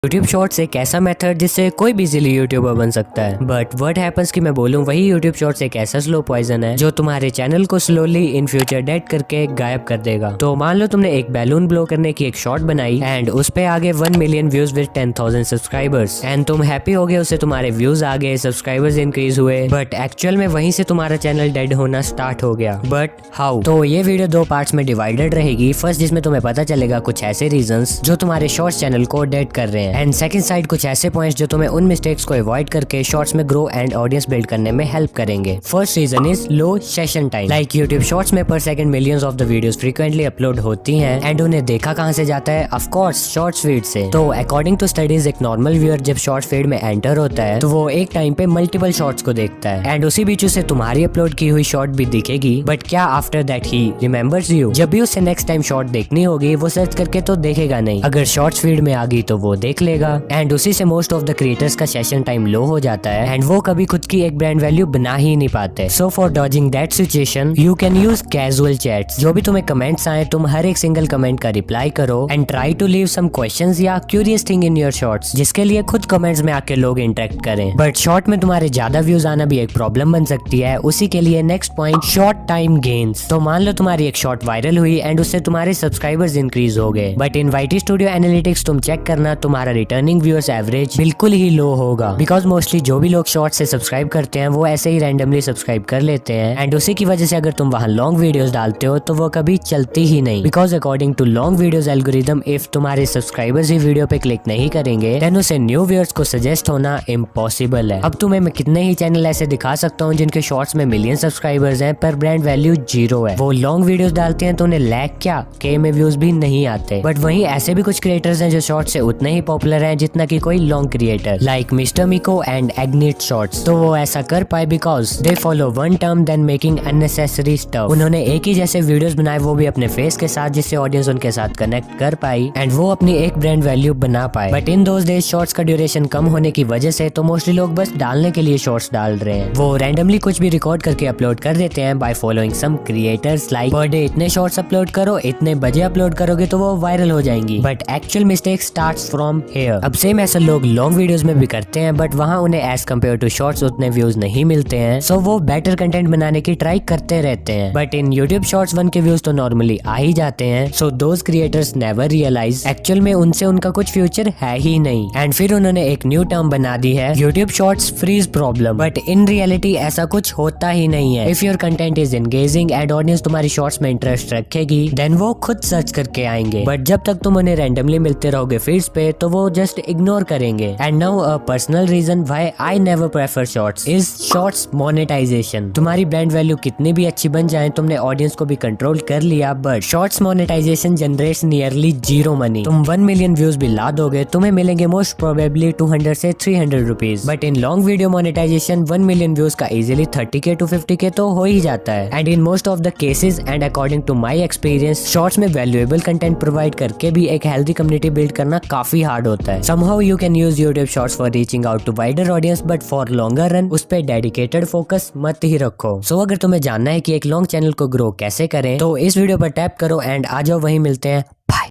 YouTube shorts एक ऐसा method जिससे कोई भी इजीली यूट्यूबर बन सकता है। बट व्हाट हैपेंस कि मैं बोलूं वही यूट्यूब शॉर्ट्स एक ऐसा स्लो पॉइजन है जो तुम्हारे चैनल को स्लोली इन फ्यूचर डेड करके गायब कर देगा। तो मान लो तुमने एक बैलून ब्लो करने की एक शॉर्ट बनाई एंड उस पे आगे 1 million views with 10,000 subscribers and तुम हैप्पी हो गए, उससे तुम्हारे व्यूज आ गए, सब्सक्राइबर्स इंक्रीज हुए, बट एक्चुअल में वहीं से तुम्हारा चैनल डेड होना स्टार्ट हो गया। But how? तो ये वीडियो 2 पार्ट्स में डिवाइडेड रहेगी। फर्स्ट जिसमें तुम्हें पता चलेगा कुछ ऐसे रीजंस जो तुम्हारे शॉर्ट्स चैनल को डेड कर रहे हैं एंड सेकंड साइड कुछ ऐसे पॉइंट्स जो तुम्हें उन मिस्टेक्स को अवॉइड करके शॉर्ट्स में ग्रो एंड ऑडियंस बिल्ड करने में हेल्प करेंगे। First reason is low session time. Like YouTube shorts में per second millions of the videos frequently upload होती हैं एंड उन्हें देखा कहां से जाता है? ऑफ कोर्स शॉर्ट्स फीड से। तो अकॉर्डिंग टू स्टडीज एक नॉर्मल व्यूअर जब शॉर्ट्स फीड में एंटर होता है तो वो एक टाइम पे मल्टीपल शॉर्ट्स को देखता है एंड उसी बीच उसे तुम्हारी अपलोड की हुई शॉर्ट भी दिखेगी, बट क्या after that he remembers you? जब भी उसे नेक्स्ट टाइम शॉर्ट देखनी होगी वो सर्च करके तो देखेगा नहीं। अगर शॉर्ट्स फीड में आ गई तो वो देख लेगा एंड उसी से मोस्ट ऑफ द क्रिएटर्स का सेशन टाइम लो हो जाता है एंड वो कभी खुद की एक ब्रांड वैल्यू बना ही नहीं पाते। So for dodging that situation you can use casual chats. जो भी तुम्हें कमेंट्स आए तुम हर एक सिंगल कमेंट का रिप्लाई करो and try to leave some questions या curious thing in your shorts जिसके लिए खुद कमेंट्स में आके लोग इंटरेक्ट करें। बट शॉर्ट में तुम्हारे ज्यादा व्यूज आना भी एक प्रॉब्लम बन सकती है। उसी के लिए next point short time gains. तो मान लो तुम्हारी एक शॉर्ट वायरल हुई एंड उससे तुम्हारे सब्सक्राइबर्स इंक्रीज हो गए, but in YT studio analytics तुम चेक करना तुम्हारा रिटर्निंग व्यूअर्स एवरेज बिल्कुल ही लो होगा। बिकॉज मोस्टली जो भी लोग शॉर्ट से सब्सक्राइब करते हैं वो ऐसे ही रैंडमली सब्सक्राइब कर लेते हैं एंड उसी की वजह से अगर तुम वहाँ लॉन्ग वीडियोस डालते हो तो वो कभी चलती ही नहीं। Because according to long videos algorithm if तुम्हारे सब्सक्राइबर्स ही वीडियो पे क्लिक नहीं करेंगे देन उसे न्यू व्यूअर्स को सजेस्ट होना इम्पॉसिबल है। अब तुम्हें मैं कितने ही चैनल ऐसे दिखा सकता हूँ जिनके शॉर्ट्स में मिलियन सब्सक्राइबर्स हैं पर ब्रांड वैल्यू 0 है। वो लॉन्ग वीडियोस डालते हैं तो उन्हें लैग क्या के में व्यूज भी नहीं आते। बट वहीं ऐसे भी कुछ क्रिएटर्स हैं जो शॉर्ट से उतने ही पॉपुलर हैं जितना कि कोई long creator like mister Miko and एग्निट शॉर्ट्स। तो वो ऐसा कर पाए because they follow one term then making unnecessary stuff. उन्होंने एक ही जैसे वीडियोस बनाए वो भी अपने फेस के साथ जिससे ऑडियंस उनके साथ कनेक्ट कर पाई एंड वो अपनी एक ब्रांड वैल्यू बना पाए। But in those days shorts का ड्यूरेशन कम होने की वजह से तो मोस्टली लोग बस डालने के लिए शॉर्ट्स डाल रहे हैं। वो रैंडमली कुछ भी रिकॉर्ड करके अपलोड कर देते हैं by following some creators like per day इतने शॉर्ट्स अपलोड करो, इतने बजे अपलोड करोगे तो वो वायरल हो जाएंगी। But actual mistake starts from here. अब सेम ऐसा लोग लॉन्ग वीडियोस में भी करते हैं बट वहाँ उन्हें एज कम्पेयर टू शॉर्ट्स उतने व्यूज नहीं मिलते हैं, सो वो बेटर कंटेंट बनाने की ट्राई करते रहते हैं। बट इन यूट्यूब शॉर्ट्स 1 के व्यूज तो नॉर्मली आ ही जाते हैं, so those creators never realise actual में उनसे उनका कुछ फ्यूचर है ही नहीं एंड फिर उन्होंने एक न्यू टर्म बना दी है YouTube shorts freeze problem. But in reality ऐसा कुछ होता ही नहीं है। If your content is engaging and audience तुम्हारी शॉर्ट्स में इंटरेस्ट रखेगी देन वो खुद सर्च करके आएंगे। बट जब तक तुम उन्हें रैंडमली मिलते रहोगे फीड्स पे तो वो जस्ट इग्नोर करेंगे। And now a personal reason why I never prefer shorts is shorts monetisation. तुम्हारी ब्रांड वैल्यू कितनी भी अच्छी बन जाए, तुमने ऑडियंस को भी कंट्रोल कर लिया, but shorts monetisation generates nearly 0 money. तुम 1 मिलियन व्यूज भी ला दोगे तुम्हें मिलेंगे मोस्ट प्रोबेबली 200 से 300 rupees. But in long video monetisation 1 million views का इजिली 30K to 50K तो हो ही जाता है। And in most of the cases and according to my experience shorts में वैल्यूएबल कंटेंट प्रोवाइड करके भी एक हेल्दी कम्युनिटी बिल्ड करना काफी हार्ड होता है। Somehow you can use YouTube shorts for reaching out to wider audience but for longer run उस पे डेडिकेटेड फोकस मत ही रखो। सो अगर तुम्हें जानना है कि एक लॉन्ग चैनल को ग्रो कैसे करें तो इस वीडियो पर टैप करो एंड आ जाओ, वहीं मिलते हैं।